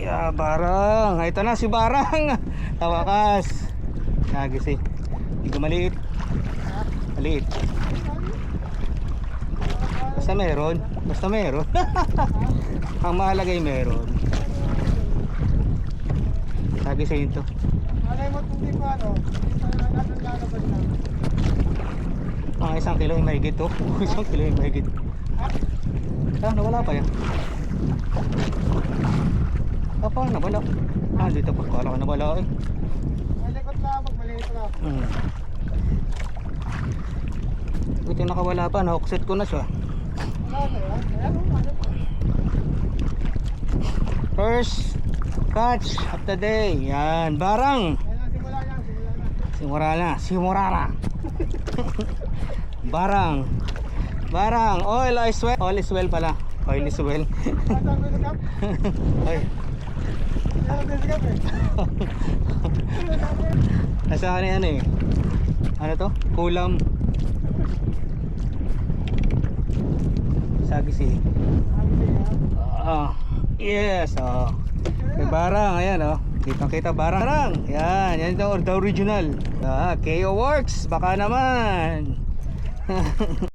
Yeah, Barang. Ito na si Barang. Tawakas. Nagis eh. Hindi ko maliit. Maliit. Basta meron. Basta meron. Ang mahalaga ay meron. Nagis eh ito. Malay mo kung di pa ano, hindi pa lalabas na. Mga 1 kilo yung mahigit to. 1 kilo yung mahigit. Ah, nawala pa yan. Ah, paano nawala? Ah, dito pa. Kala ko nawala eh. Malikot lang, maliit lang. Buti nakawala pa. Na-hookset ko na siya. Wala na yan. Ayan o, ano pa. First catch of the day. Yan, Barang. Ayan na, simula na, simula na. Simura na. Barang. Barang. Oil is well. Oil is well pala. Oil is well. Saan ko sa kap? Oy. Saan ko sa kap eh? Nasa ano eh. Ano to? Kulam. Sagis eh. Yes. May Barang. Ayan Kitang kita Barang. Yan. Yan the original. KO Works. Baka naman.